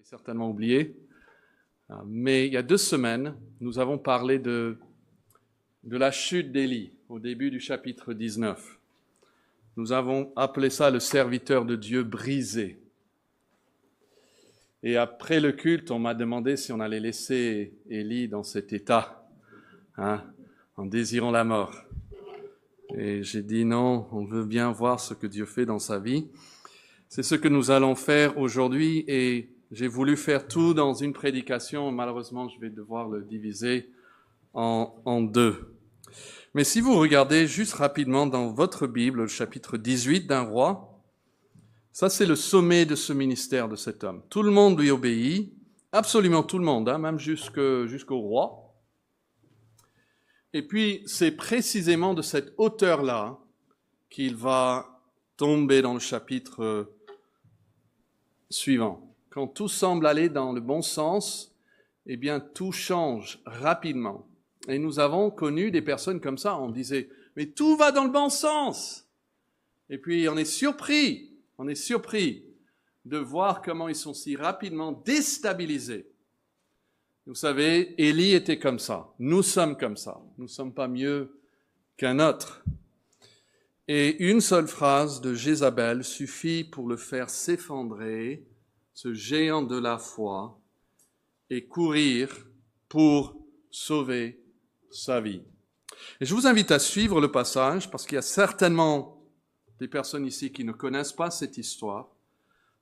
avez certainement oublié. Mais il y a 2 semaines, nous avons parlé de la chute d'Élie au début du chapitre 19. Nous avons appelé ça le serviteur de Dieu brisé. Et après le culte, on m'a demandé si on allait laisser Élie dans cet état, en désirant la mort. Et j'ai dit non, on veut bien voir ce que Dieu fait dans sa vie. C'est ce que nous allons faire aujourd'hui et j'ai voulu faire tout dans une prédication. Malheureusement, je vais devoir le diviser en 2. Mais si vous regardez juste rapidement dans votre Bible, le chapitre 18 d'un roi, ça c'est le sommet de ce ministère de cet homme. Tout le monde lui obéit, absolument tout le monde, même jusqu'au roi. Et puis c'est précisément de cette hauteur-là qu'il va tomber dans le chapitre suivant. Quand tout semble aller dans le bon sens, eh bien tout change rapidement. Et nous avons connu des personnes comme ça, on disait « mais tout va dans le bon sens !» Et puis on est surpris de voir comment ils sont si rapidement déstabilisés. Vous savez, Élie était comme ça, nous sommes comme ça, nous ne sommes pas mieux qu'un autre. Et une seule phrase de Jézabel suffit pour le faire s'effondrer, ce géant de la foi, et courir pour sauver sa vie. Et je vous invite à suivre le passage, parce qu'il y a certainement des personnes ici qui ne connaissent pas cette histoire.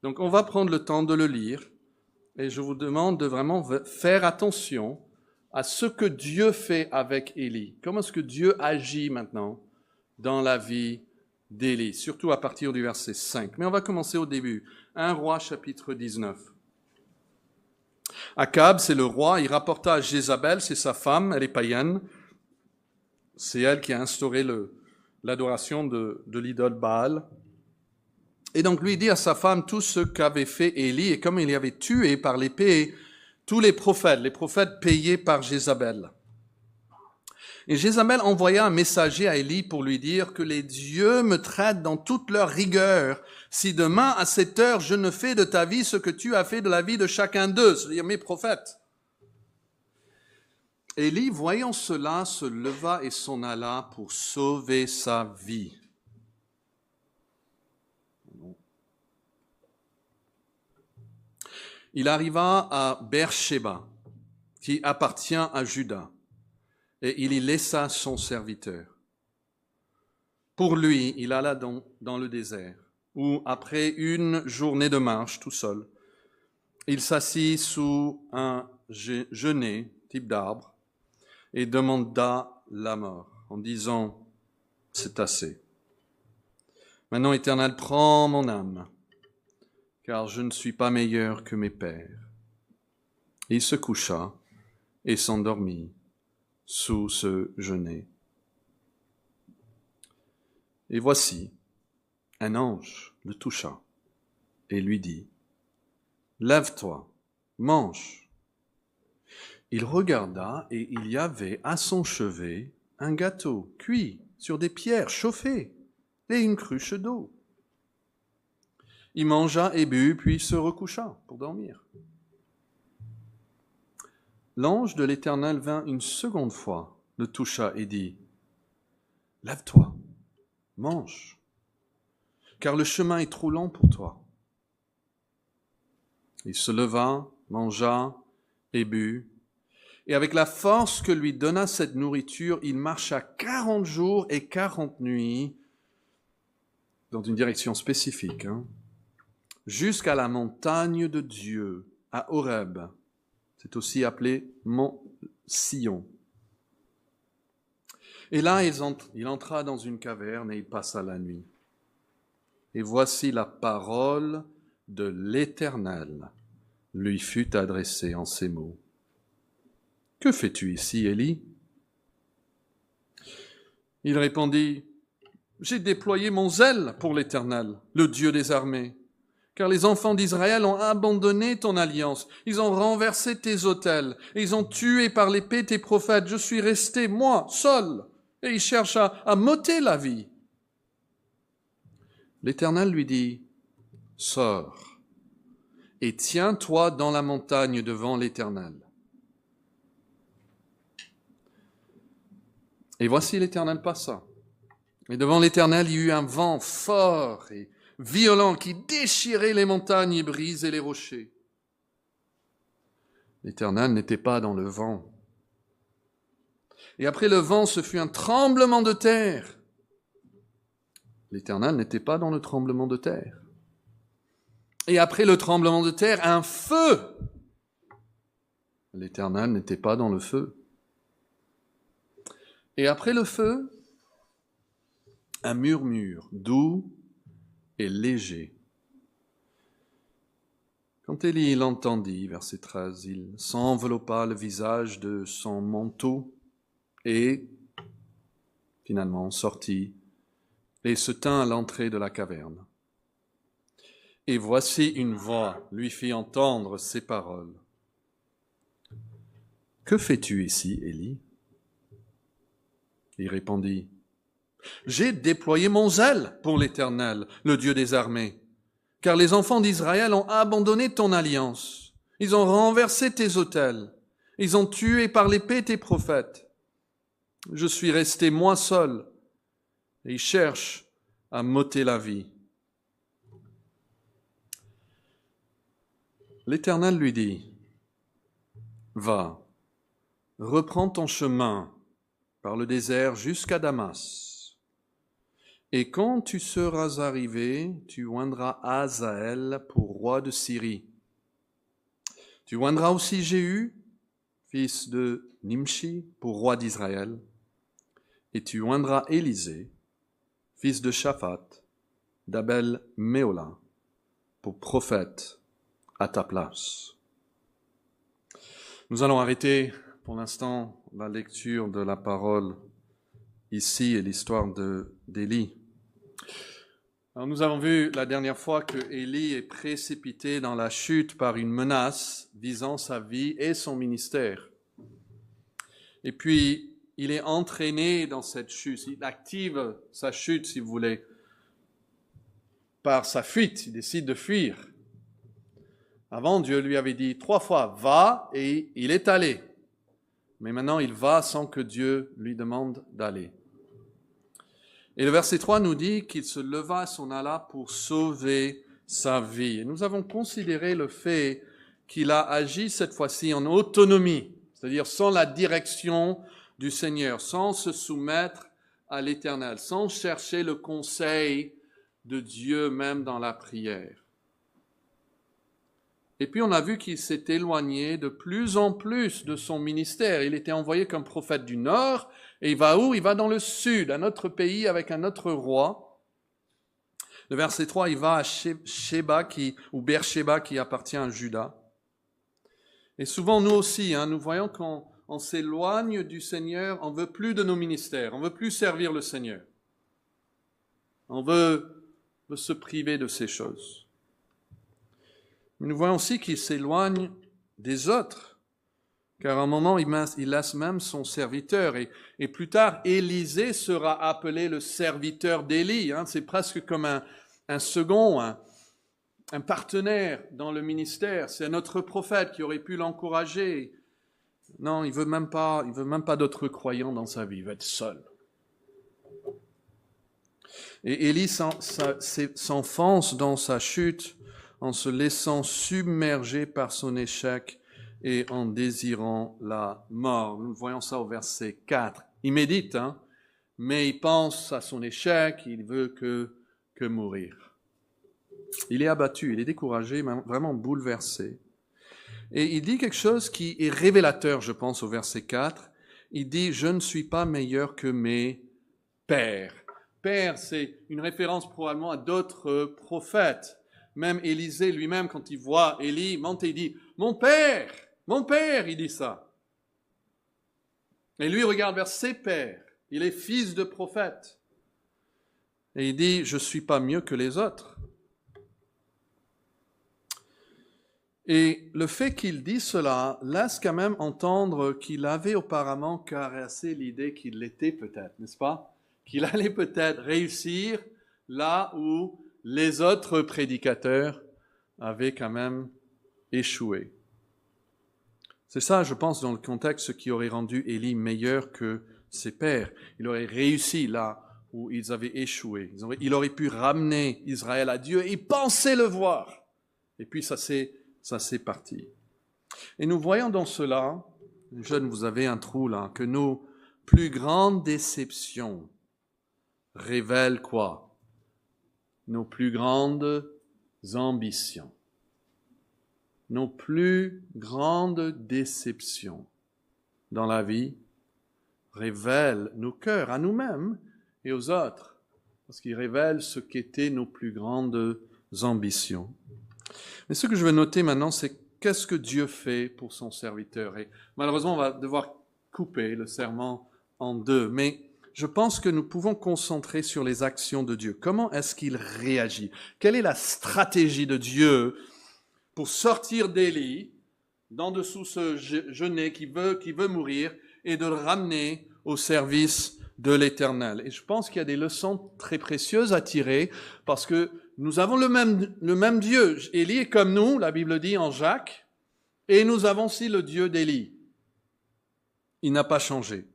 Donc on va prendre le temps de le lire, et je vous demande de vraiment faire attention à ce que Dieu fait avec Élie. Comment est-ce que Dieu agit maintenant dans la vie d'Élie, surtout à partir du verset 5. Mais on va commencer au début. 1 Roi, chapitre 19. Akab, c'est le roi, il rapporta à Jézabel, c'est sa femme, elle est païenne. C'est elle qui a instauré l'adoration de l'idole Baal. Et donc lui dit à sa femme tout ce qu'avait fait Élie, et comme il y avait tué par l'épée tous les prophètes payés par Jézabel. Et Jézabel envoya un messager à Élie pour lui dire que les dieux me traitent dans toute leur rigueur si demain à cette heure je ne fais de ta vie ce que tu as fait de la vie de chacun d'eux, c'est-à-dire mes prophètes. Élie, voyant cela, se leva et s'en alla pour sauver sa vie. Il arriva à Beersheba, qui appartient à Juda. Et il y laissa son serviteur. Pour lui, il alla dans le désert, où, après une journée de marche tout seul, il s'assit sous un genêt, type d'arbre, et demanda la mort, en disant « C'est assez. Maintenant, Éternel, prends mon âme, car je ne suis pas meilleur que mes pères. » Il se coucha et s'endormit sous ce genêt. Et voici, un ange le toucha et lui dit, « Lève-toi, mange. » Il regarda et il y avait à son chevet un gâteau cuit sur des pierres chauffées et une cruche d'eau. Il mangea et but, puis se recoucha pour dormir. L'ange de l'Éternel vint une seconde fois, le toucha et dit, « Lève-toi, mange, car le chemin est trop long pour toi. » Il se leva, mangea et but, et avec la force que lui donna cette nourriture, il marcha 40 jours et 40 nuits dans une direction spécifique, jusqu'à la montagne de Dieu, à Horeb. C'est aussi appelé Mont Sion. Et là, il entra dans une caverne et il passa la nuit. Et voici la parole de l'Éternel lui fut adressée en ces mots. « Que fais-tu ici, Élie » Il répondit, « J'ai déployé mon zèle pour l'Éternel, le Dieu des armées. Car les enfants d'Israël ont abandonné ton alliance, ils ont renversé tes autels, et ils ont tué par l'épée tes prophètes. Je suis resté, moi, seul, et ils cherchent à m'ôter la vie. » L'Éternel lui dit, « Sors et tiens-toi dans la montagne devant l'Éternel. Et voici l'Éternel passa. Et devant l'Éternel, il y eut un vent fort et violent qui déchirait les montagnes et brisait les rochers. L'Éternel n'était pas dans le vent. Et après le vent, ce fut un tremblement de terre. L'Éternel n'était pas dans le tremblement de terre. Et après le tremblement de terre, un feu. L'Éternel n'était pas dans le feu. Et après le feu, un murmure doux et léger. Quand Élie l'entendit, verset 13, il s'enveloppa le visage de son manteau et finalement sortit et se tint à l'entrée de la caverne. Et voici une voix lui fit entendre ces paroles. « Que fais-tu ici, Élie » Il répondit, « J'ai déployé mon zèle pour l'Éternel, le Dieu des armées, car les enfants d'Israël ont abandonné ton alliance. Ils ont renversé tes autels. Ils ont tué par l'épée tes prophètes. Je suis resté moi seul, et ils cherchent à m'ôter la vie. » L'Éternel lui dit, « Va, reprends ton chemin par le désert jusqu'à Damas. Et quand tu seras arrivé, tu oindras Hazaël pour roi de Syrie. Tu oindras aussi Jéhu, fils de Nimshi, pour roi d'Israël. Et tu oindras Élisée, fils de Shaphat, d'Abel Méola, pour prophète à ta place. » Nous allons arrêter pour l'instant la lecture de la parole ici et l'histoire d'Élie. Alors nous avons vu la dernière fois que Élie est précipité dans la chute par une menace visant sa vie et son ministère. Et puis, il est entraîné dans cette chute. Il active sa chute, si vous voulez, par sa fuite. Il décide de fuir. Avant, Dieu lui avait dit 3 fois « va » et il est allé. Mais maintenant, il va sans que Dieu lui demande d'aller. Et le verset 3 nous dit qu'il se leva et s'en alla pour sauver sa vie. Et nous avons considéré le fait qu'il a agi cette fois-ci en autonomie, c'est-à-dire sans la direction du Seigneur, sans se soumettre à l'Éternel, sans chercher le conseil de Dieu même dans la prière. Et puis on a vu qu'il s'est éloigné de plus en plus de son ministère. Il était envoyé comme prophète du Nord, et il va où? Il va dans le Sud, un autre pays avec un autre roi. Le verset 3, il va à Beersheba qui appartient à Juda. Et souvent nous aussi, nous voyons quand on s'éloigne du Seigneur, on veut plus de nos ministères, on veut plus servir le Seigneur. On veut se priver de ces choses. Mais nous voyons aussi qu'il s'éloigne des autres, car à un moment, il laisse même son serviteur. Et plus tard, Élisée sera appelé le serviteur d'Élie. C'est presque comme un second, un partenaire dans le ministère. C'est un autre prophète qui aurait pu l'encourager. Non, il veut même pas d'autres croyants dans sa vie. Il veut être seul. Et Élie s'enfonce dans sa chute en se laissant submerger par son échec et en désirant la mort. Nous voyons ça au verset 4. Il médite, mais il pense à son échec, il veut que mourir. Il est abattu, il est découragé, vraiment bouleversé. Et il dit quelque chose qui est révélateur, je pense, au verset 4. Il dit « Je ne suis pas meilleur que mes pères ». Père, c'est une référence probablement à d'autres prophètes. Même Élisée lui-même, quand il voit Élie monter, il dit « Mon père !» il dit ça. Et lui regarde vers ses pères. Il est fils de prophète. Et il dit « Je ne suis pas mieux que les autres ». Et le fait qu'il dit cela laisse quand même entendre qu'il avait auparavant caressé l'idée qu'il l'était peut-être, n'est-ce pas? Qu'il allait peut-être réussir là où les autres prédicateurs avaient quand même échoué. C'est ça, je pense, dans le contexte, ce qui aurait rendu Élie meilleur que ses pères. Il aurait réussi là où ils avaient échoué. Il aurait pu ramener Israël à Dieu et penser le voir. Et puis ça s'est parti. Et nous voyons dans cela, jeunes, vous avez un trou là, que nos plus grandes déceptions révèlent quoi? Nos plus grandes ambitions. Nos plus grandes déceptions dans la vie révèlent nos cœurs à nous-mêmes et aux autres, parce qu'ils révèlent ce qu'étaient nos plus grandes ambitions. Mais ce que je veux noter maintenant, c'est qu'est-ce que Dieu fait pour son serviteur. Et malheureusement, on va devoir couper le sermon en deux, mais je pense que nous pouvons concentrer sur les actions de Dieu. Comment est-ce qu'il réagit? Quelle est la stratégie de Dieu pour sortir d'Élie, d'en dessous ce genet qui veut mourir, et de le ramener au service de l'Éternel? Et je pense qu'il y a des leçons très précieuses à tirer, parce que nous avons le même Dieu. Élie est comme nous, la Bible dit en Jacques, et nous avons aussi le Dieu d'Élie. Il n'a pas changé.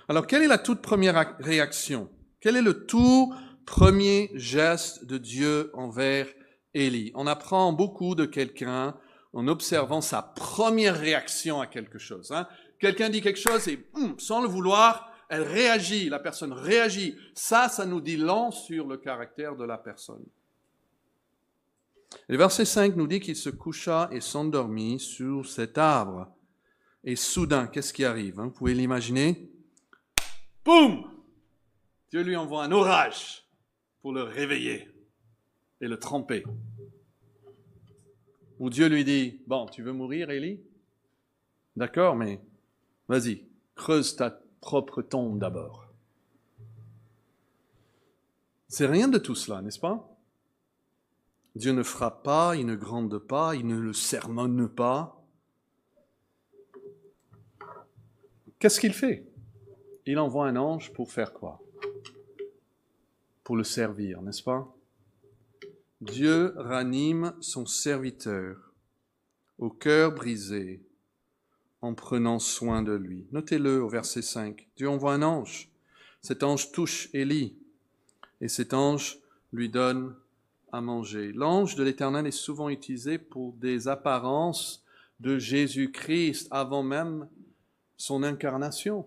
Alors, quelle est la toute première réaction? Quel est le tout premier geste de Dieu envers Élie? On apprend beaucoup de quelqu'un en observant sa première réaction à quelque chose. Quelqu'un dit quelque chose et sans le vouloir, elle réagit, la personne réagit. Ça nous dit long sur le caractère de la personne. Le verset 5 nous dit qu'il se coucha et s'endormit sous cet arbre. Et soudain, qu'est-ce qui arrive? Vous pouvez l'imaginer? Boum! Dieu lui envoie un orage pour le réveiller et le tremper. Où Dieu lui dit, bon, tu veux mourir, Élie? D'accord, mais vas-y, creuse ta propre tombe d'abord. C'est rien de tout cela, n'est-ce pas? Dieu ne frappe pas, il ne gronde pas, il ne le sermonne pas. Qu'est-ce qu'il fait? Il envoie un ange pour faire quoi? Pour le servir, n'est-ce pas? Dieu ranime son serviteur au cœur brisé en prenant soin de lui. Notez-le au verset 5. Dieu envoie un ange. Cet ange touche Élie et cet ange lui donne à manger. L'ange de l'Éternel est souvent utilisé pour des apparences de Jésus-Christ avant même son incarnation.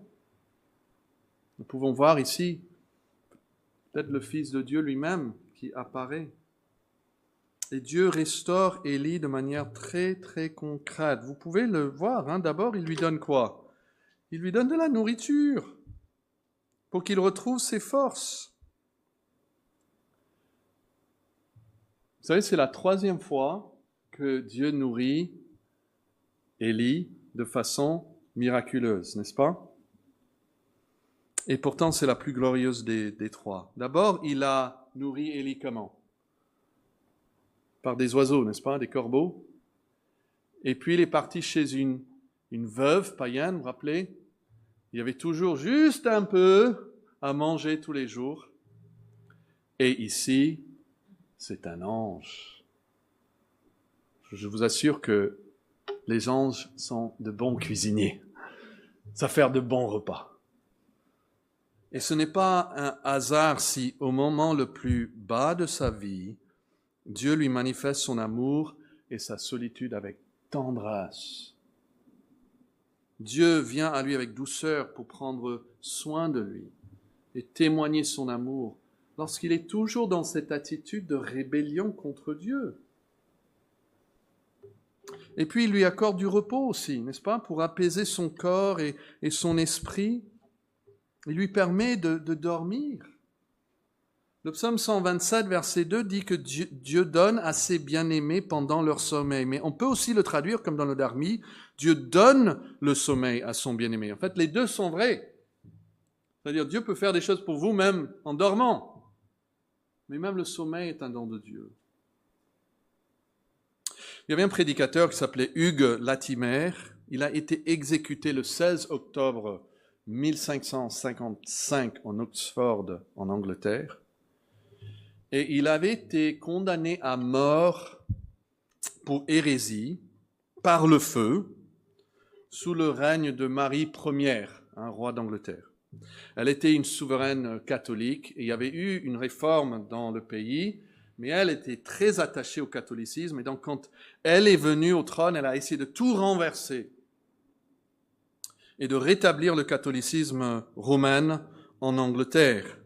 Nous pouvons voir ici peut-être le Fils de Dieu lui-même qui apparaît. Et Dieu restaure Élie de manière très, très concrète. Vous pouvez le voir. D'abord, il lui donne quoi? Il lui donne de la nourriture pour qu'il retrouve ses forces. Vous savez, c'est la 3e fois que Dieu nourrit Élie de façon miraculeuse, n'est-ce pas? Et pourtant, c'est la plus glorieuse des 3. D'abord, il a nourri Élie comment? Par des oiseaux, n'est-ce pas? Des corbeaux. Et puis, il est parti chez une veuve païenne, vous vous rappelez? Il y avait toujours juste un peu à manger tous les jours. Et ici, c'est un ange. Je vous assure que les anges sont de bons cuisiniers. Ça fait de bons repas. Et ce n'est pas un hasard si, au moment le plus bas de sa vie, Dieu lui manifeste son amour et sa solitude avec tendresse. Dieu vient à lui avec douceur pour prendre soin de lui et témoigner son amour lorsqu'il est toujours dans cette attitude de rébellion contre Dieu. Et puis il lui accorde du repos aussi, n'est-ce pas, pour apaiser son corps et son esprit. Il lui permet de dormir. Le psaume 127, verset 2, dit que Dieu donne à ses bien-aimés pendant leur sommeil. Mais on peut aussi le traduire comme dans le Darmi, Dieu donne le sommeil à son bien-aimé. En fait, les deux sont vrais. C'est-à-dire, Dieu peut faire des choses pour vous-même en dormant. Mais même le sommeil est un don de Dieu. Il y avait un prédicateur qui s'appelait Hugues Latimer. Il a été exécuté le 16 octobre 1555 en Oxford, en Angleterre. Et il avait été condamné à mort pour hérésie par le feu sous le règne de Marie Ière, roi d'Angleterre. Elle était une souveraine catholique et il y avait eu une réforme dans le pays, mais elle était très attachée au catholicisme et donc quand elle est venue au trône, elle a essayé de tout renverser et de rétablir le catholicisme romain en Angleterre.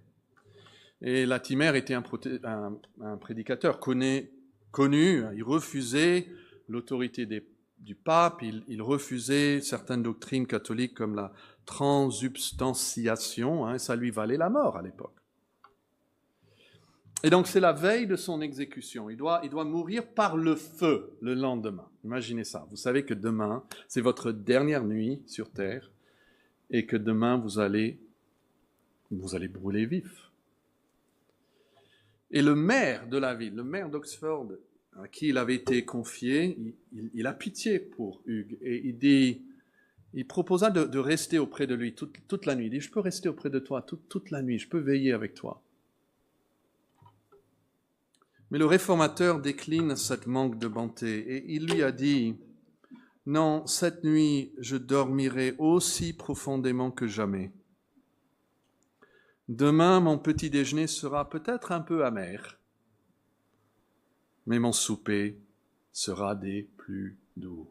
Et Latimer était un prédicateur connu, il refusait l'autorité du pape, il refusait certaines doctrines catholiques comme la transsubstantiation, et ça lui valait la mort à l'époque. Et donc c'est la veille de son exécution, il doit mourir par le feu le lendemain. Imaginez ça, vous savez que demain, c'est votre dernière nuit sur terre, et que demain vous allez brûler vif. Et le maire de la ville, le maire d'Oxford, à qui il avait été confié, il a pitié pour Hugues. Et il proposa de rester auprès de lui toute la nuit. Il dit, je peux rester auprès de toi toute la nuit, je peux veiller avec toi. Mais le réformateur décline cette manque de bonté. Et il lui a dit, non, cette nuit, je dormirai aussi profondément que jamais. Demain, mon petit déjeuner sera peut-être un peu amer, mais mon souper sera des plus doux.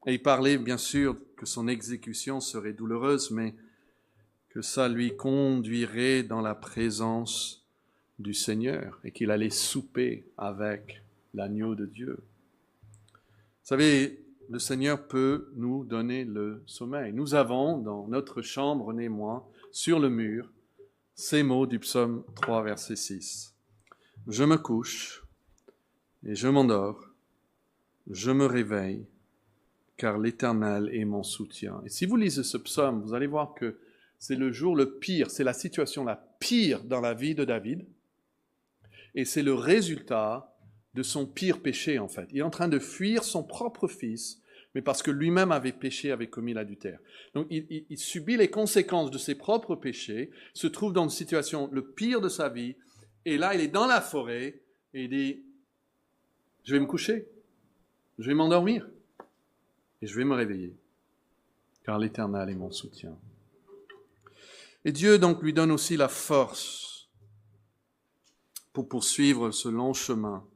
Et il parlait bien sûr que son exécution serait douloureuse, mais que ça lui conduirait dans la présence du Seigneur et qu'il allait souper avec l'agneau de Dieu. Vous savez, le Seigneur peut nous donner le sommeil. Nous avons dans notre chambre, René et moi, sur le mur, ces mots du psaume 3, verset 6. « Je me couche et je m'endors, je me réveille, car l'Éternel est mon soutien. » Et si vous lisez ce psaume, vous allez voir que c'est le jour le pire, c'est la situation la pire dans la vie de David, et c'est le résultat de son pire péché en fait. Il est en train de fuir son propre fils, mais parce que lui-même avait péché, avait commis l'adultère. Donc il subit les conséquences de ses propres péchés, se trouve dans une situation le pire de sa vie, et là il est dans la forêt, et il dit, je vais me coucher, je vais m'endormir, et je vais me réveiller, car l'Éternel est mon soutien. Et Dieu donc lui donne aussi la force pour poursuivre ce long chemin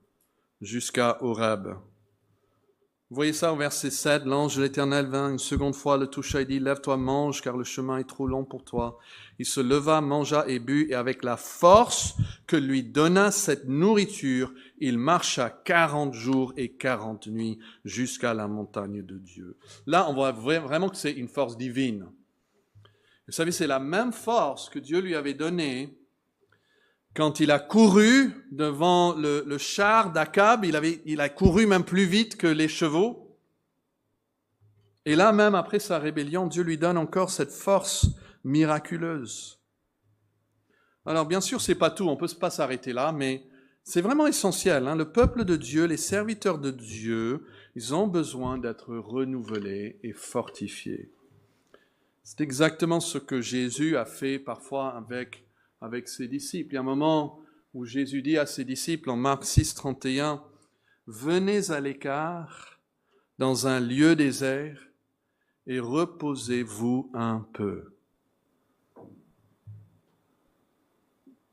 jusqu'à Horeb. Vous voyez ça au verset 7, l'ange de l'Éternel vint une seconde fois, le toucha et dit, « Lève-toi, mange, car le chemin est trop long pour toi. » Il se leva, mangea et but, et avec la force que lui donna cette nourriture, il marcha 40 jours et 40 nuits jusqu'à la montagne de Dieu. Là, on voit vraiment que c'est une force divine. Vous savez, c'est la même force que Dieu lui avait donnée quand il a couru devant le char d'Akab. Il a couru même plus vite que les chevaux. Et là, même après sa rébellion, Dieu lui donne encore cette force miraculeuse. Alors, bien sûr, c'est pas tout, on peut pas s'arrêter là, mais c'est vraiment essentiel. Le peuple de Dieu, les serviteurs de Dieu, ils ont besoin d'être renouvelés et fortifiés. C'est exactement ce que Jésus a fait parfois avec ses disciples. Il y a un moment où Jésus dit à ses disciples en Marc 6, 31, « Venez à l'écart dans un lieu désert et reposez-vous un peu. »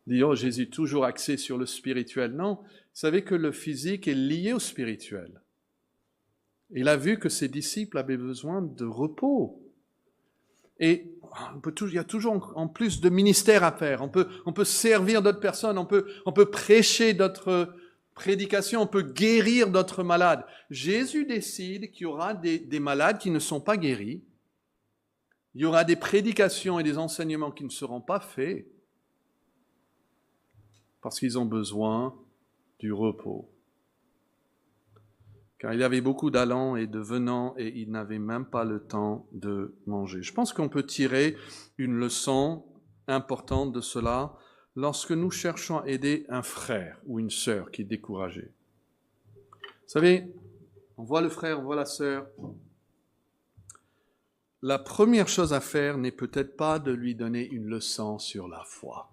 Dit, oh, Jésus toujours axé sur le spirituel. Non, vous savez que le physique est lié au spirituel. Il a vu que ses disciples avaient besoin de repos. Et il y a toujours en plus de ministère à faire. On peut servir d'autres personnes, on peut prêcher d'autres prédications, on peut guérir d'autres malades. Jésus décide qu'il y aura des malades qui ne sont pas guéris. Il y aura des prédications et des enseignements qui ne seront pas faits parce qu'ils ont besoin du repos. Car il y avait beaucoup d'allants et de venants et ils n'avaient même pas le temps de manger. Je pense qu'on peut tirer une leçon importante de cela lorsque nous cherchons à aider un frère ou une sœur qui est découragé. Vous savez, on voit le frère, on voit la sœur. La première chose à faire n'est peut-être pas de lui donner une leçon sur la foi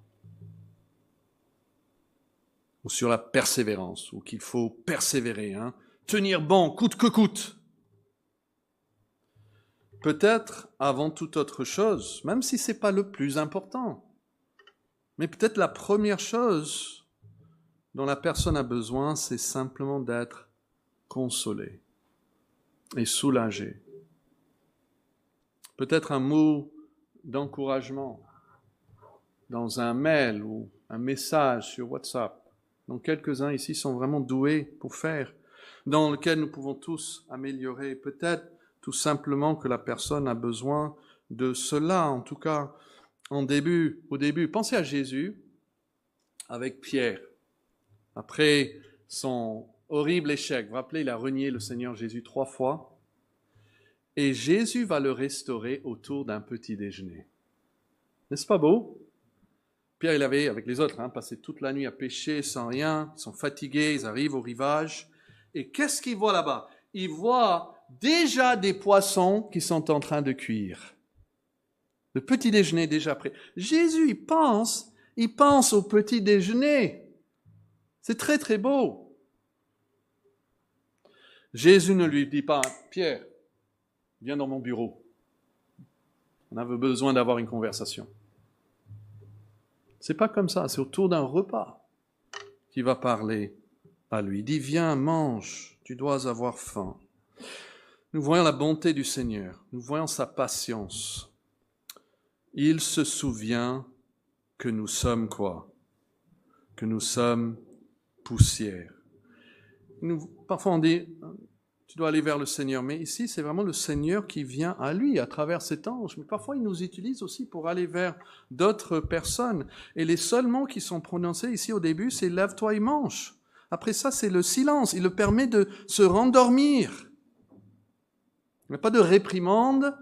ou sur la persévérance, ou qu'il faut persévérer, tenir bon, coûte que coûte. Peut-être avant toute autre chose, même si ce n'est pas le plus important, mais peut-être la première chose dont la personne a besoin, c'est simplement d'être consolée et soulagée. Peut-être un mot d'encouragement dans un mail ou un message sur WhatsApp, dont quelques-uns ici sont vraiment doués pour faire, dans lequel nous pouvons tous améliorer. Peut-être tout simplement que la personne a besoin de cela, en tout cas au début. Pensez à Jésus avec Pierre. Après son horrible échec, vous vous rappelez, il a renié le Seigneur Jésus 3 fois. Et Jésus va le restaurer autour d'un petit déjeuner. N'est-ce pas beau? Pierre, il avait, avec les autres, passé toute la nuit à pêcher sans rien. Ils sont fatigués, ils arrivent au rivage. Et qu'est-ce qu'ils voient là-bas? Ils voient déjà des poissons qui sont en train de cuire. Le petit déjeuner est déjà prêt. Jésus, il pense au petit déjeuner. C'est très très beau. Jésus ne lui dit pas, Pierre, viens dans mon bureau. On avait besoin d'avoir une conversation. C'est pas comme ça, c'est autour d'un repas qu'il va parler à lui. Il dit, viens, mange, tu dois avoir faim. Nous voyons la bonté du Seigneur, nous voyons sa patience. Il se souvient que nous sommes quoi? Que nous sommes poussière. Parfois on dit, tu dois aller vers le Seigneur, mais ici c'est vraiment le Seigneur qui vient à lui à travers cet ange. Mais parfois il nous utilise aussi pour aller vers d'autres personnes. Et les seuls mots qui sont prononcés ici au début, c'est lève-toi et mange. Après ça, c'est le silence. Il le permet de se rendormir. Il n'y a pas de réprimande.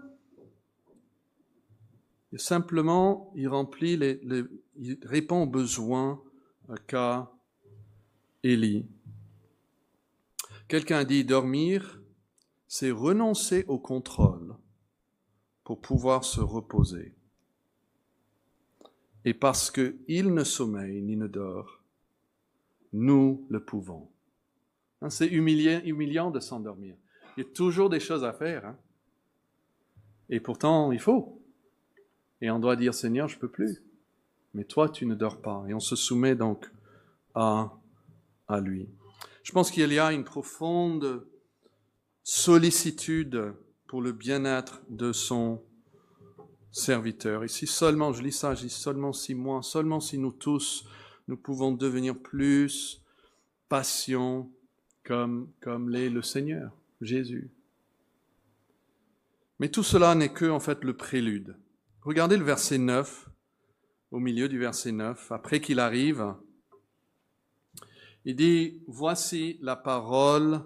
Et simplement, il remplit il répond aux besoins qu'a Élie. Quelqu'un dit dormir, c'est renoncer au contrôle pour pouvoir se reposer. Et parce qu'il ne sommeille ni ne dort, nous le pouvons. C'est humiliant de s'endormir. Il y a toujours des choses à faire. Et pourtant, il faut. Et on doit dire, Seigneur, je ne peux plus. Mais toi, tu ne dors pas. Et on se soumet donc à lui. Je pense qu'il y a une profonde sollicitude pour le bien-être de son serviteur. Et si seulement, je lis ça, je dis seulement si moi, seulement si nous tous, nous pouvons devenir plus patients comme l'est le Seigneur, Jésus. Mais tout cela n'est que, en fait, le prélude. Regardez le verset 9, au milieu du verset 9, après qu'il arrive, il dit, voici la parole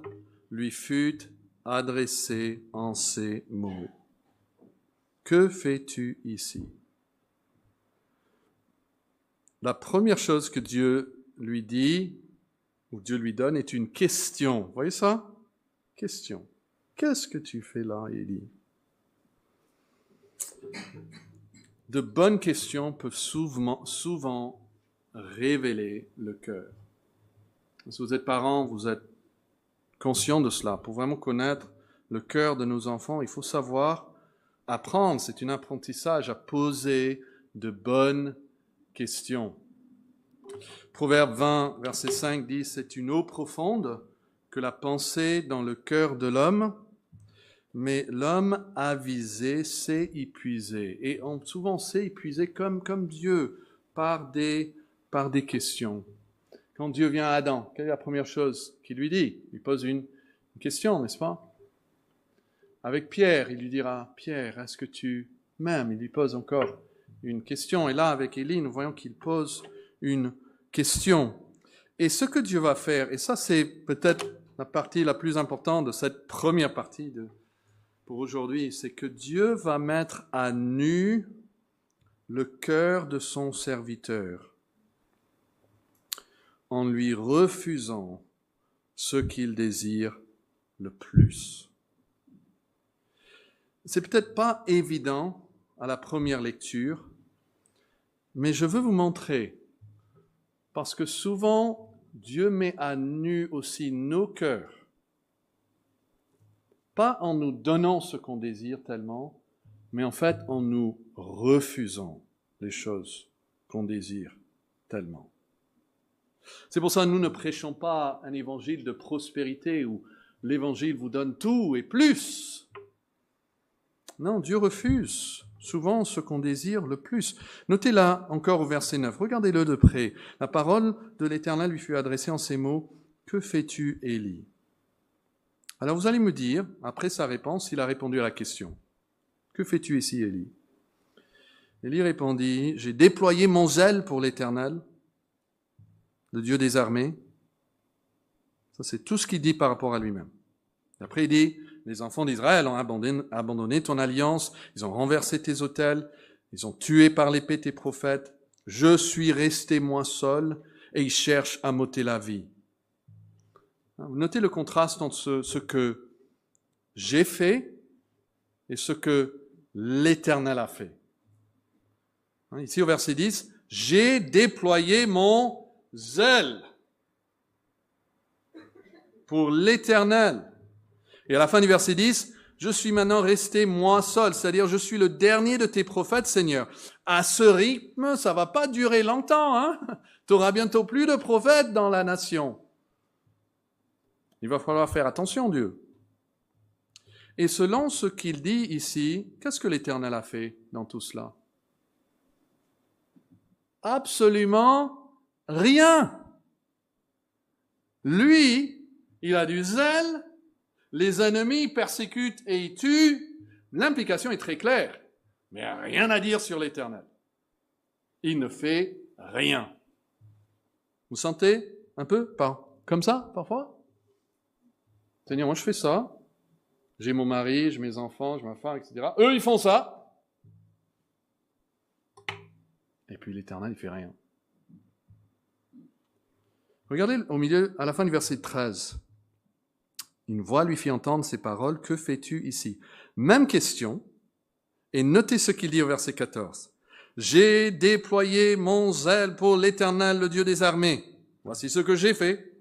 lui fut adressée en ces mots. Que fais-tu ici? La première chose que Dieu lui dit, ou Dieu lui donne, est une question. Vous voyez ça? Question. Qu'est-ce que tu fais là, Élie? De bonnes questions peuvent souvent révéler le cœur. Si vous êtes parents, vous êtes conscient de cela. Pour vraiment connaître le cœur de nos enfants, il faut savoir apprendre, c'est un apprentissage, à poser de bonnes questions. Proverbe 20, verset 5 dit, c'est une eau profonde que la pensée dans le cœur de l'homme, mais l'homme avisé sait y puiser. Et souvent on sait y puiser comme Dieu, par des questions. Quand Dieu vient à Adam, quelle est la première chose qu'il lui dit? Il lui pose une question, n'est-ce pas? Avec Pierre, il lui dira, Pierre, est-ce que tu m'aimes? Il lui pose encore une question. Et là, avec Élie, nous voyons qu'il pose une question. Et ce que Dieu va faire, et ça c'est peut-être la partie la plus importante de cette première partie pour aujourd'hui, c'est que Dieu va mettre à nu le cœur de son serviteur en lui refusant ce qu'il désire le plus. C'est peut-être pas évident à la première lecture, mais je veux vous montrer, parce que souvent Dieu met à nu aussi nos cœurs pas en nous donnant ce qu'on désire tellement, mais en fait en nous refusant les choses qu'on désire tellement. C'est pour ça que nous ne prêchons pas un évangile de prospérité où l'évangile vous donne tout et plus. Non, Dieu refuse souvent ce qu'on désire le plus. Notez là encore au verset 9, regardez-le de près. La parole de l'Éternel lui fut adressée en ces mots, « Que fais-tu, Élie » Alors vous allez me dire, après sa réponse, il a répondu à la question. « Que fais-tu ici, Élie » Élie répondit, « J'ai déployé mon zèle pour l'Éternel, le Dieu des armées. » Ça, c'est tout ce qu'il dit par rapport à lui-même. Après, il dit, les enfants d'Israël ont abandonné ton alliance, ils ont renversé tes autels, ils ont tué par l'épée tes prophètes. Je suis resté moi seul et ils cherchent à m'ôter la vie. Vous notez le contraste entre ce que j'ai fait et ce que l'Éternel a fait. Ici au verset 10, j'ai déployé mon zèle pour l'Éternel. Et à la fin du verset 10, je suis maintenant resté moi seul, c'est-à-dire je suis le dernier de tes prophètes, Seigneur. À ce rythme, ça va pas durer longtemps, hein? Tu auras bientôt plus de prophètes dans la nation. Il va falloir faire attention, Dieu. Et selon ce qu'il dit ici, qu'est-ce que l'Éternel a fait dans tout cela? Absolument rien. Lui, il a du zèle, les ennemis persécutent et ils tuent. L'implication est très claire, mais rien à dire sur l'Éternel. Il ne fait rien. Vous sentez un peu comme ça, parfois? Seigneur, moi je fais ça. J'ai mon mari, j'ai mes enfants, j'ai ma femme, etc. Eux, ils font ça. Et puis l'Éternel, il fait rien. Regardez au milieu, à la fin du verset 13. Une voix lui fit entendre ces paroles. Que fais-tu ici? Même question. Et notez ce qu'il dit au verset 14. J'ai déployé mon zèle pour l'Éternel, le Dieu des armées. Voici ce que j'ai fait.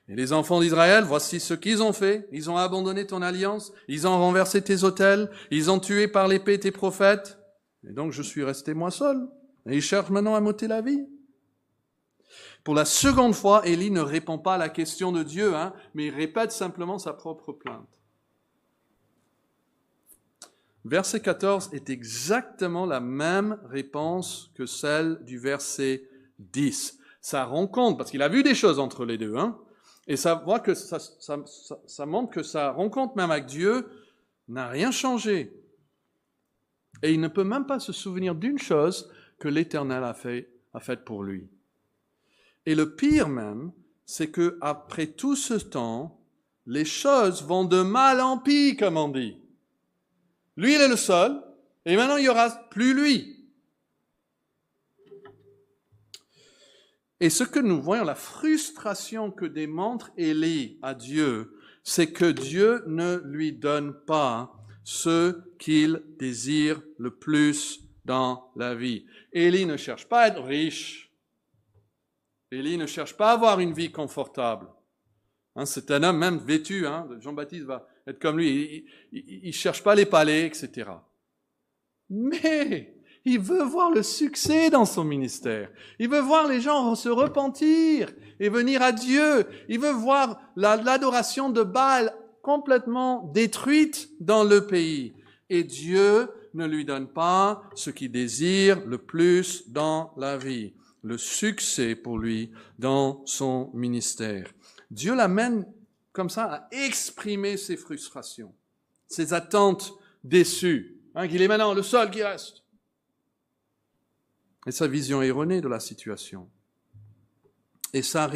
Et les enfants d'Israël, voici ce qu'ils ont fait. Ils ont abandonné ton alliance. Ils ont renversé tes autels. Ils ont tué par l'épée tes prophètes. Et donc je suis resté moi seul. Et ils cherchent maintenant à m'ôter la vie. Pour la seconde fois, Élie ne répond pas à la question de Dieu, mais il répète simplement sa propre plainte. Verset 14 est exactement la même réponse que celle du verset 10. Ça rend compte, parce qu'il a vu des choses entre les deux, et ça voit que ça montre que sa rencontre même avec Dieu n'a rien changé. Et il ne peut même pas se souvenir d'une chose que l'Éternel a faite pour lui. Et le pire même, c'est que après tout ce temps, les choses vont de mal en pis, comme on dit. Lui, il est le seul, et maintenant il n'y aura plus lui. Et ce que nous voyons, la frustration que démontre Élie à Dieu, c'est que Dieu ne lui donne pas ce qu'il désire le plus dans la vie. Élie ne cherche pas à être riche. Élie ne cherche pas à avoir une vie confortable. C'est un homme même vêtu. Jean-Baptiste va être comme lui. Il ne cherche pas les palais, etc. Mais il veut voir le succès dans son ministère. Il veut voir les gens se repentir et venir à Dieu. Il veut voir l'adoration de Baal complètement détruite dans le pays. Et Dieu ne lui donne pas ce qu'il désire le plus dans la vie. Le succès pour lui dans son ministère. Dieu l'amène comme ça à exprimer ses frustrations, ses attentes déçues, qu'il est maintenant le seul qui reste. Et sa vision erronée de la situation. Et ça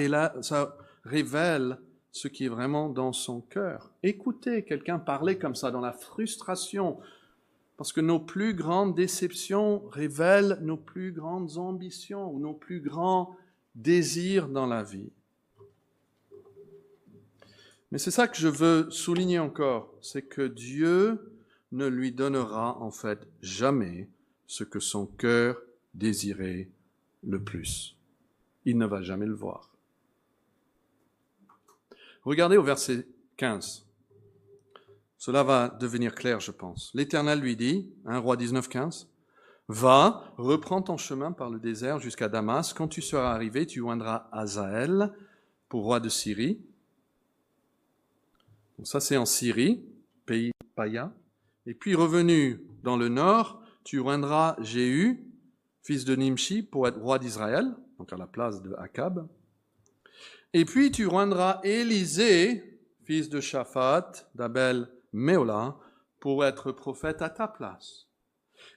révèle ce qui est vraiment dans son cœur. Écoutez quelqu'un parler comme ça, dans la frustration, parce que nos plus grandes déceptions révèlent nos plus grandes ambitions ou nos plus grands désirs dans la vie. Mais c'est ça que je veux souligner encore, c'est que Dieu ne lui donnera en fait jamais ce que son cœur désirait le plus. Il ne va jamais le voir. Regardez au verset 15. Cela va devenir clair, je pense. L'Éternel lui dit, Roi 19, 15, « Va, reprends ton chemin par le désert jusqu'à Damas. Quand tu seras arrivé, tu oindras Hazaël pour roi de Syrie. » Donc ça, c'est en Syrie, pays païen. Et puis, revenu dans le nord, tu oindras Jéhu, fils de Nimshi, pour être roi d'Israël, donc à la place de Akab. Et puis, tu oindras Élisée, fils de Shaphat, d'Abel Méola, pour être prophète à ta place.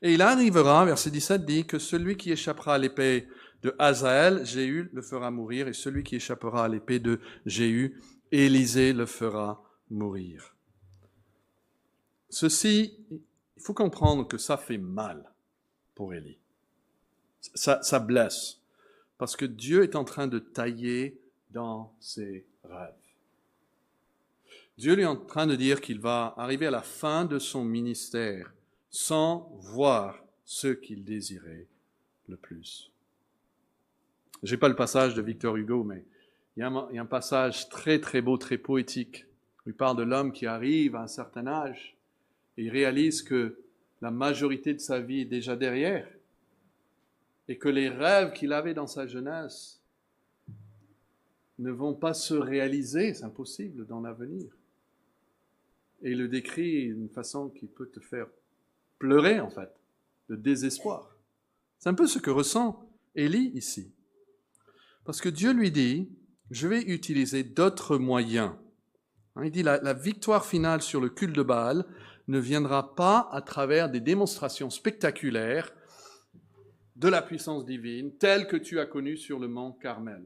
Et il arrivera, verset 17 dit, que celui qui échappera à l'épée de Hazaël, Jéhu le fera mourir, et celui qui échappera à l'épée de Jéhu, Élisée le fera mourir. Ceci, il faut comprendre que ça fait mal pour Élie. Ça blesse, parce que Dieu est en train de tailler dans ses rêves. Dieu lui est en train de dire qu'il va arriver à la fin de son ministère sans voir ce qu'il désirait le plus. Je n'ai pas le passage de Victor Hugo, mais il y a un passage très très beau, très poétique. Il parle de l'homme qui arrive à un certain âge et il réalise que la majorité de sa vie est déjà derrière et que les rêves qu'il avait dans sa jeunesse ne vont pas se réaliser, c'est impossible dans l'avenir. Et il le décrit d'une façon qui peut te faire pleurer, en fait, de désespoir. C'est un peu ce que ressent Élie ici. Parce que Dieu lui dit, je vais utiliser d'autres moyens. Il dit, la victoire finale sur le culte de Baal ne viendra pas à travers des démonstrations spectaculaires de la puissance divine, telle que tu as connue sur le mont Carmel.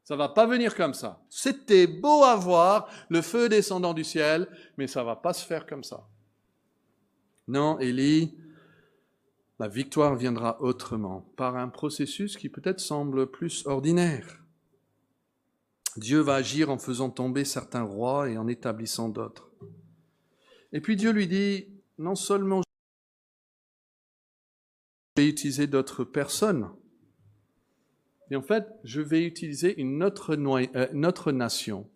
Ça va pas venir comme ça. C'était beau à voir, le feu descendant du ciel, mais ça va pas se faire comme ça. Non, Élie, la victoire viendra autrement, par un processus qui peut-être semble plus ordinaire. Dieu va agir en faisant tomber certains rois et en établissant d'autres. Et puis Dieu lui dit, non seulement je vais utiliser d'autres personnes, et en fait, je vais utiliser une autre nation.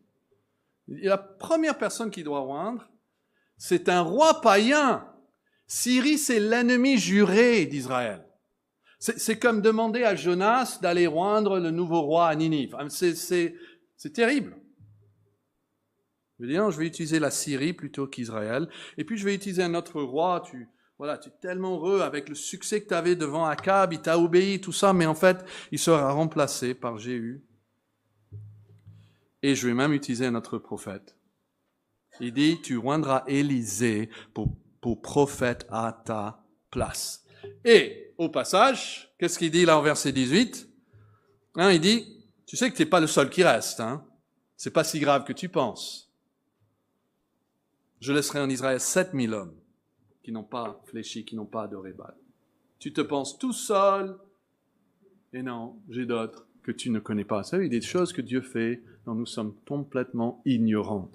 Et la première personne qui doit oindre, c'est un roi païen. Syrie, c'est l'ennemi juré d'Israël. C'est comme demander à Jonas d'aller oindre le nouveau roi à Ninive. C'est terrible. Je veux dire, je vais utiliser la Syrie plutôt qu'Israël. Et puis, je vais utiliser un autre roi. Tu es tellement heureux avec le succès que tu avais devant Akab, il t'a obéi, tout ça, mais en fait, il sera remplacé par Jéhu. Et je vais même utiliser un autre prophète. Il dit, tu oindras Élisée pour prophète à ta place. Et, au passage, qu'est-ce qu'il dit là en verset 18 ? Il dit, tu sais que tu n'es pas le seul qui reste. C'est pas si grave que tu penses. Je laisserai en Israël 7000 hommes qui n'ont pas fléchi, qui n'ont pas adoré Baal. Tu te penses tout seul, et non, j'ai d'autres que tu ne connais pas. Ça, il y a des choses que Dieu fait dont nous sommes complètement ignorants.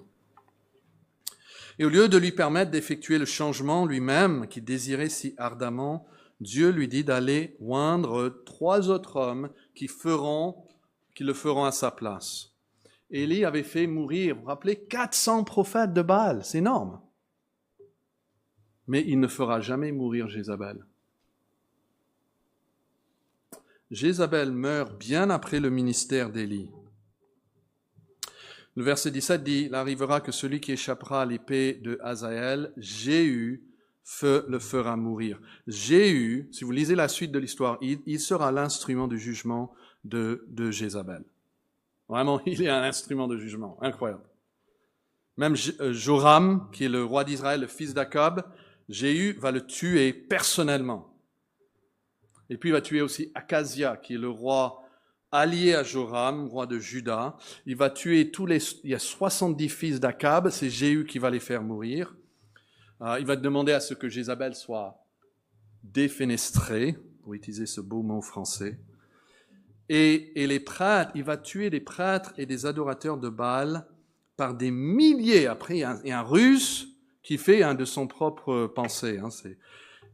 Et au lieu de lui permettre d'effectuer le changement lui-même qu'il désirait si ardemment, Dieu lui dit d'aller oindre 3 autres hommes qui le feront à sa place. Élie avait fait mourir, vous vous rappelez, 400 prophètes de Baal, c'est énorme. Mais il ne fera jamais mourir Jézabel. Jézabel meurt bien après le ministère d'Élie. Le verset 17 dit, « Il arrivera que celui qui échappera à l'épée de Hazaël, Jéhu, le fera mourir. » Jéhu, si vous lisez la suite de l'histoire, il sera l'instrument du jugement de Jézabel. Vraiment, il est un instrument de jugement, incroyable. Même Joram, qui est le roi d'Israël, le fils d'Akab, Jéhu va le tuer personnellement. Et puis il va tuer aussi Akazia, qui est le roi allié à Joram, roi de Juda. Il va tuer il y a 70 fils d'Akab, c'est Jéhu qui va les faire mourir. Il va demander à ce que Jézabel soit défenestrée, pour utiliser ce beau mot français. Et les prêtres, il va tuer des prêtres et des adorateurs de Baal par des milliers. Après, il y a un Russe qui fait de son propre pensée.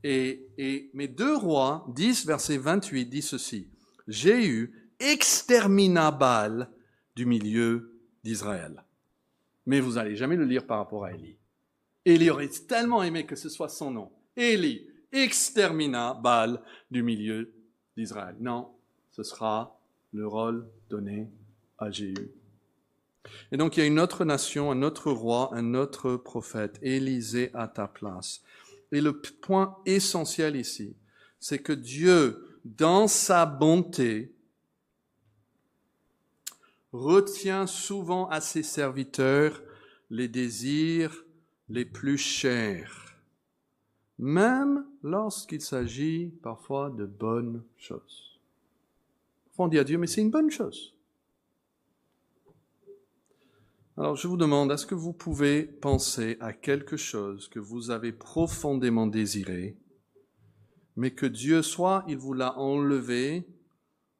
Mais 2 Rois 10, verset 28, dit ceci. Jéhu extermina Baal du milieu d'Israël. Mais vous n'allez jamais le lire par rapport à Élie. Élie aurait tellement aimé que ce soit son nom. Élie extermina Baal du milieu d'Israël. Non, ce sera le rôle donné à Jéhu. Et donc il y a une autre nation, un autre roi, un autre prophète, Élisée à ta place. Et le point essentiel ici, c'est que Dieu, dans sa bonté, retient souvent à ses serviteurs les désirs les plus chers, même lorsqu'il s'agit parfois de bonnes choses. Parfois on dit à Dieu, mais c'est une bonne chose. Alors je vous demande, est-ce que vous pouvez penser à quelque chose que vous avez profondément désiré, mais que Dieu, soit il vous l'a enlevé,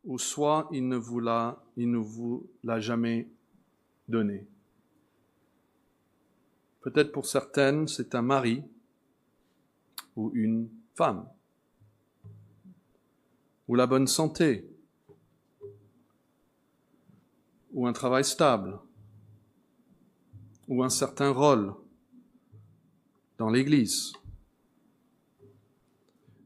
ou soit il ne vous l'a jamais donné. Peut-être pour certaines, c'est un mari ou une femme, ou la bonne santé, ou un travail stable, ou un certain rôle dans l'Église.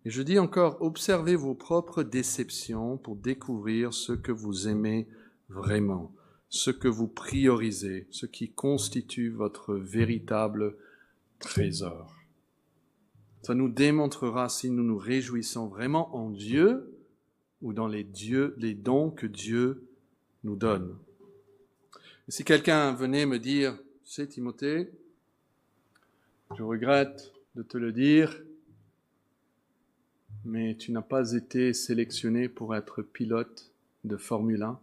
Et je dis encore, observez vos propres déceptions pour découvrir ce que vous aimez vraiment, ce que vous priorisez, ce qui constitue votre véritable trésor. Ça nous démontrera si nous nous réjouissons vraiment en Dieu ou dans les dons que Dieu nous donne. Et si quelqu'un venait me dire, tu sais Timothée, je regrette de te le dire, mais tu n'as pas été sélectionné pour être pilote de Formule 1.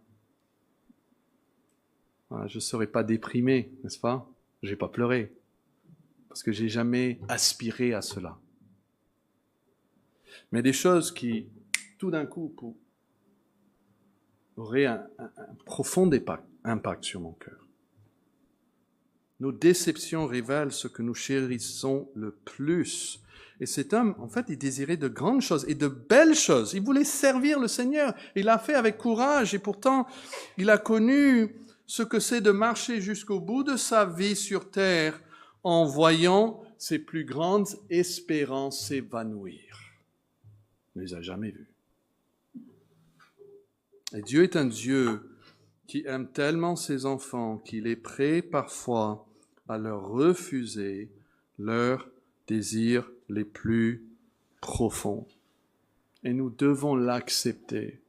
Voilà, je ne serais pas déprimé, n'est-ce pas? Je n'ai pas pleuré, parce que je n'ai jamais aspiré à cela. Mais des choses qui, tout d'un coup, auraient un profond impact sur mon cœur. Nos déceptions révèlent ce que nous chérissons le plus. Et cet homme, en fait, il désirait de grandes choses et de belles choses. Il voulait servir le Seigneur. Il l'a fait avec courage et pourtant, il a connu ce que c'est de marcher jusqu'au bout de sa vie sur terre en voyant ses plus grandes espérances s'évanouir. Il ne les a jamais vues. Et Dieu est un Dieu qui aime tellement ses enfants qu'il est prêt parfois à leur refuser leurs désirs les plus profonds. Et nous devons l'accepter.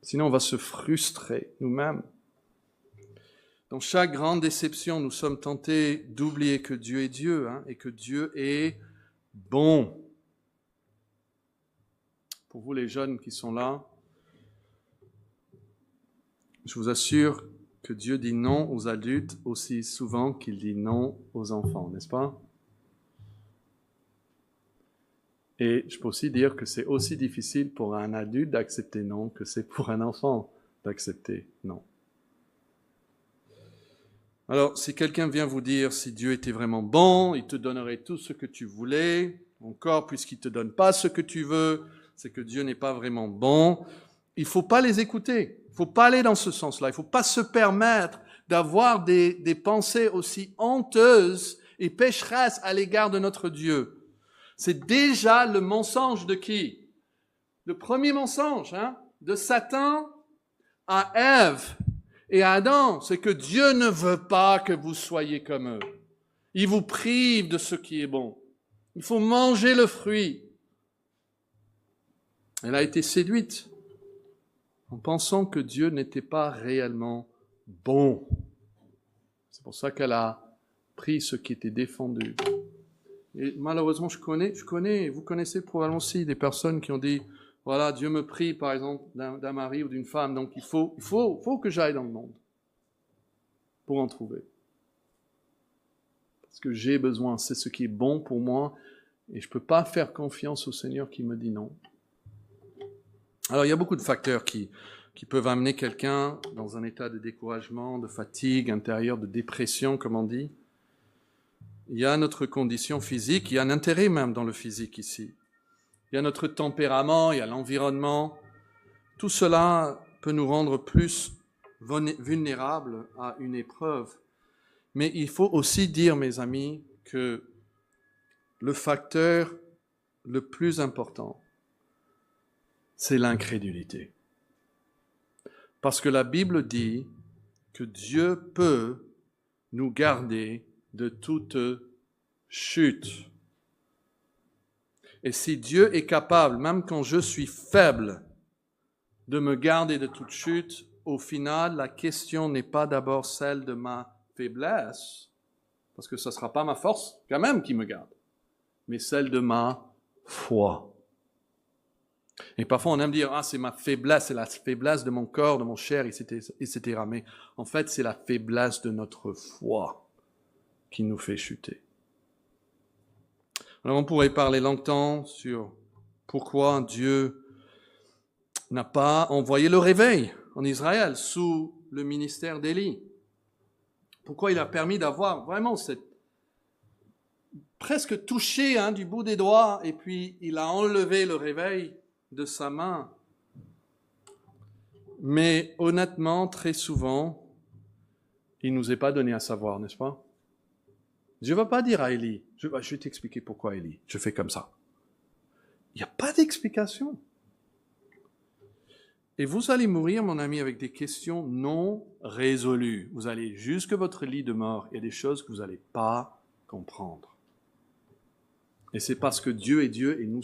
Sinon, on va se frustrer nous-mêmes. Dans chaque grande déception, nous sommes tentés d'oublier que Dieu est Dieu et que Dieu est bon. Pour vous les jeunes qui sont là, je vous assure que Dieu dit non aux adultes aussi souvent qu'il dit non aux enfants, n'est-ce pas? Et je peux aussi dire que c'est aussi difficile pour un adulte d'accepter non que c'est pour un enfant d'accepter non. Alors, si quelqu'un vient vous dire si Dieu était vraiment bon, il te donnerait tout ce que tu voulais, encore puisqu'il ne te donne pas ce que tu veux, c'est que Dieu n'est pas vraiment bon, il ne faut pas les écouter. Il ne faut pas aller dans ce sens-là. Il ne faut pas se permettre d'avoir des pensées aussi honteuses et pécheresses à l'égard de notre Dieu. C'est déjà le mensonge de qui? Le premier mensonge de Satan à Ève et à Adam, c'est que Dieu ne veut pas que vous soyez comme eux. Il vous prive de ce qui est bon. Il faut manger le fruit. Elle a été séduite en pensant que Dieu n'était pas réellement bon. C'est pour ça qu'elle a pris ce qui était défendu. Et malheureusement, je connais, vous connaissez probablement aussi des personnes qui ont dit, voilà, Dieu me prie, par exemple, d'un mari ou d'une femme, donc il faut que j'aille dans le monde pour en trouver. Parce que j'ai besoin, c'est ce qui est bon pour moi, et je ne peux pas faire confiance au Seigneur qui me dit non. Alors, il y a beaucoup de facteurs qui peuvent amener quelqu'un dans un état de découragement, de fatigue intérieure, de dépression, comme on dit. Il y a notre condition physique, il y a un intérêt même dans le physique ici. Il y a notre tempérament, il y a l'environnement. Tout cela peut nous rendre plus vulnérables à une épreuve. Mais il faut aussi dire, mes amis, que le facteur le plus important, c'est l'incrédulité. Parce que la Bible dit que Dieu peut nous garder de toute chute. Et si Dieu est capable, même quand je suis faible, de me garder de toute chute, au final, la question n'est pas d'abord celle de ma faiblesse, parce que ce ne sera pas ma force quand même qui me garde, mais celle de ma foi. Et parfois on aime dire, c'est ma faiblesse, c'est la faiblesse de mon corps, de mon chair, etc. Mais en fait, c'est la faiblesse de notre foi qui nous fait chuter. Alors on pourrait parler longtemps sur pourquoi Dieu n'a pas envoyé le réveil en Israël sous le ministère d'Élie. Pourquoi il a permis d'avoir vraiment cette presque touché du bout des doigts, et puis il a enlevé le réveil de sa main. Mais honnêtement, très souvent, il ne nous est pas donné à savoir, n'est-ce pas? Je ne vais pas dire à Élie, je vais t'expliquer pourquoi Élie, je fais comme ça. Il n'y a pas d'explication. Et vous allez mourir, mon ami, avec des questions non résolues. Vous allez jusque votre lit de mort, il y a des choses que vous n'allez pas comprendre. Et c'est parce que Dieu est Dieu et nous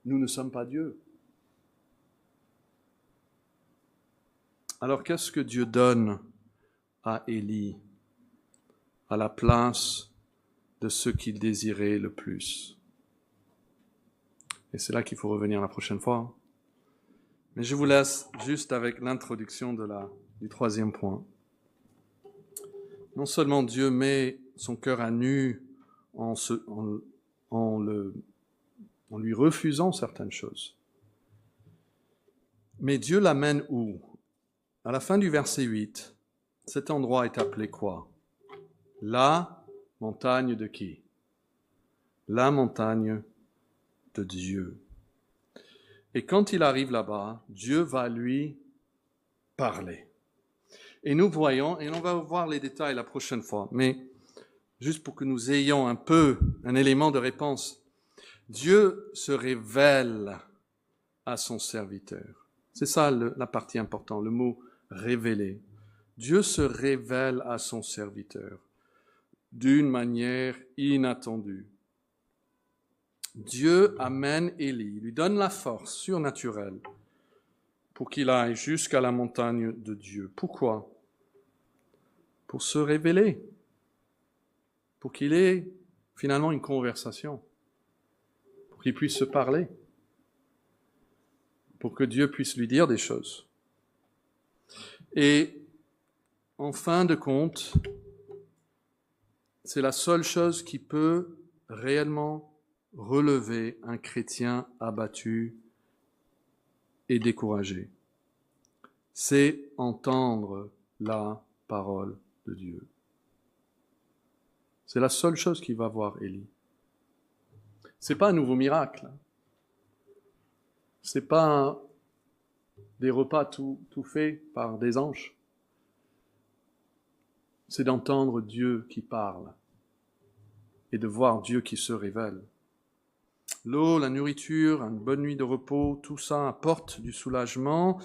ne sommes pas Dieu. Alors qu'est-ce que Dieu donne à Élie à la place de ce qu'il désirait le plus? Et c'est là qu'il faut revenir la prochaine fois. Mais je vous laisse juste avec l'introduction du troisième point. Non seulement Dieu met son cœur à nu en lui refusant certaines choses, mais Dieu l'amène où? À la fin du verset 8, cet endroit est appelé quoi? La montagne de qui? La montagne de Dieu. Et quand il arrive là-bas, Dieu va lui parler. Et nous voyons, et on va voir les détails la prochaine fois, mais juste pour que nous ayons un peu un élément de réponse, Dieu se révèle à son serviteur. C'est ça la partie importante, le mot révéler. Dieu se révèle à son serviteur d'une manière inattendue. Dieu amène Élie, lui donne la force surnaturelle pour qu'il aille jusqu'à la montagne de Dieu. Pourquoi? Pour se révéler, pour qu'il ait finalement une conversation, pour qu'il puisse se parler, pour que Dieu puisse lui dire des choses. Et en fin de compte, c'est la seule chose qui peut réellement relever un chrétien abattu et découragé. C'est entendre la parole de Dieu. C'est la seule chose qu'il va voir Élie. C'est pas un nouveau miracle. C'est pas des repas tout faits par des anges. C'est d'entendre Dieu qui parle et de voir Dieu qui se révèle. L'eau, la nourriture, une bonne nuit de repos, tout ça apporte du soulagement,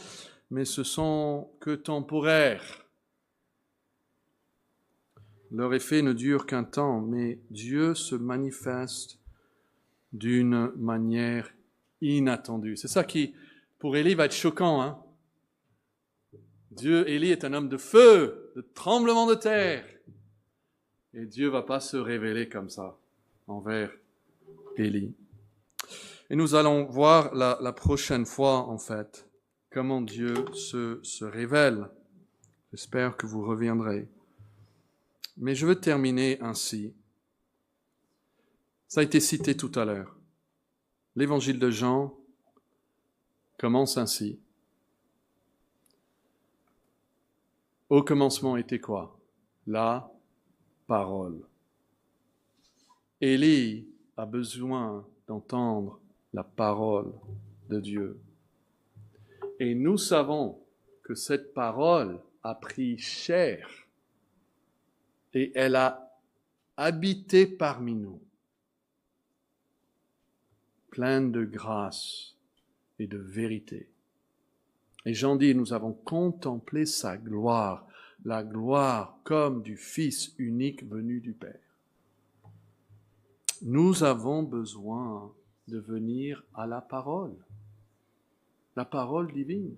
mais ce sont que temporaires. Leur effet ne dure qu'un temps, mais Dieu se manifeste d'une manière inattendue. C'est ça qui, pour Élie, va être choquant. Élie est un homme de feu, de tremblement de terre. Et Dieu ne va pas se révéler comme ça envers Élie. Et nous allons voir la prochaine fois, en fait, comment Dieu se révèle. J'espère que vous reviendrez. Mais je veux terminer ainsi. Ça a été cité tout à l'heure. L'évangile de Jean commence ainsi. Au commencement était quoi? La parole. Élie a besoin d'entendre la parole de Dieu. Et nous savons que cette parole a pris chair et elle a habiter parmi nous, pleine de grâce et de vérité. Et Jean dit, nous avons contemplé sa gloire, la gloire comme du Fils unique venu du Père. Nous avons besoin de venir à la parole divine.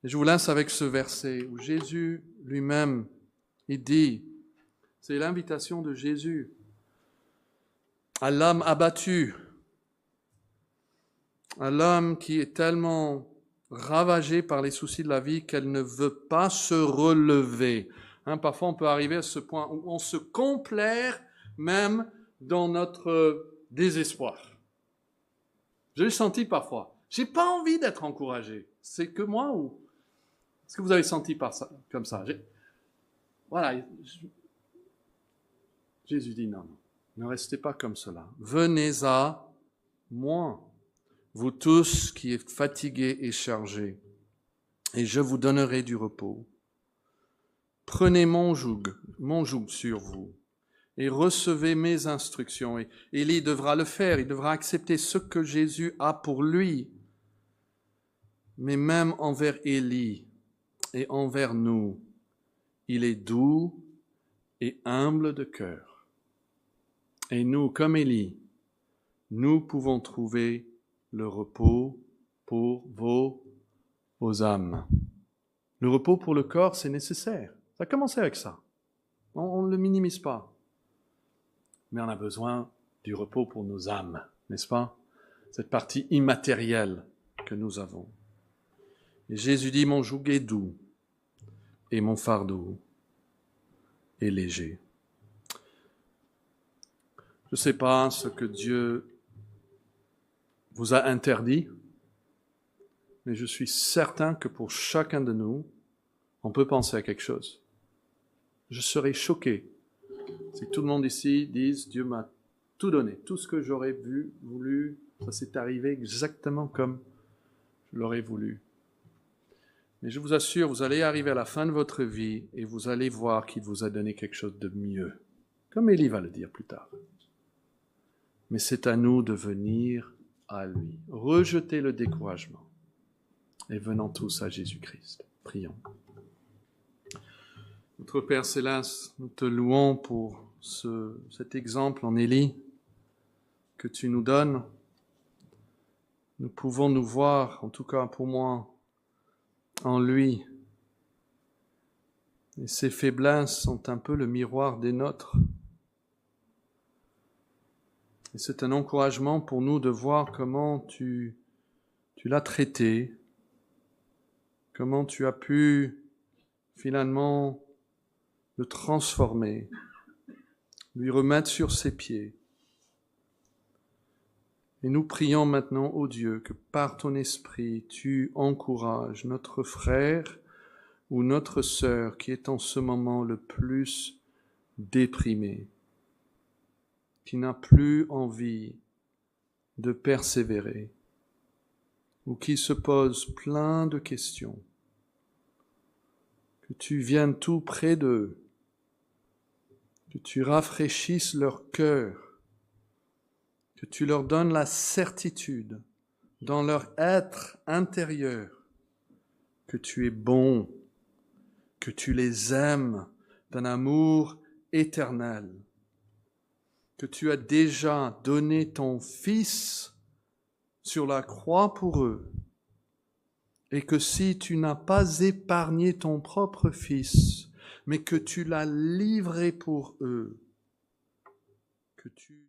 Et je vous laisse avec ce verset où Jésus lui-même, il dit, c'est l'invitation de Jésus à l'âme abattue, à l'âme qui est tellement ravagée par les soucis de la vie qu'elle ne veut pas se relever. Parfois, on peut arriver à ce point où on se complaire même dans notre désespoir. Je l'ai senti parfois. J'ai pas envie d'être encouragé. C'est que moi ou est-ce que vous avez senti comme ça? Voilà. Jésus dit non, ne restez pas comme cela. Venez à moi, vous tous qui êtes fatigués et chargés, et je vous donnerai du repos. Prenez mon joug sur vous, et recevez mes instructions. Et Élie devra le faire, il devra accepter ce que Jésus a pour lui. Mais même envers Élie et envers nous, il est doux et humble de cœur. Et nous, comme Élie, nous pouvons trouver le repos pour vos âmes. Le repos pour le corps, c'est nécessaire. Ça a commencé avec ça. On ne le minimise pas. Mais on a besoin du repos pour nos âmes, n'est-ce pas? Cette partie immatérielle que nous avons. Et Jésus dit, mon joug est doux et mon fardeau est léger. Je ne sais pas ce que Dieu vous a interdit, mais je suis certain que pour chacun de nous, on peut penser à quelque chose. Je serais choqué si tout le monde ici dise, Dieu m'a tout donné, tout ce que j'aurais voulu, ça s'est arrivé exactement comme je l'aurais voulu. Mais je vous assure, vous allez arriver à la fin de votre vie et vous allez voir qu'il vous a donné quelque chose de mieux. Comme Élie va le dire plus tard. Mais c'est à nous de venir à lui. Rejeter le découragement. Et venons tous à Jésus-Christ. Prions. Notre Père Céleste, nous te louons pour cet exemple en Élie que tu nous donnes. Nous pouvons nous voir, en tout cas pour moi, en lui. Et ses faiblesses sont un peu le miroir des nôtres. Et c'est un encouragement pour nous de voir comment tu l'as traité, comment tu as pu finalement le transformer, lui remettre sur ses pieds. Et nous prions maintenant, ô Dieu, que par ton esprit, tu encourages notre frère ou notre sœur qui est en ce moment le plus déprimé, qui n'a plus envie de persévérer, ou qui se pose plein de questions. Que tu viennes tout près d'eux, que tu rafraîchisses leur cœur, que tu leur donnes la certitude dans leur être intérieur que tu es bon, que tu les aimes d'un amour éternel, que tu as déjà donné ton Fils sur la croix pour eux, et que si tu n'as pas épargné ton propre Fils, mais que tu l'as livré pour eux, que tu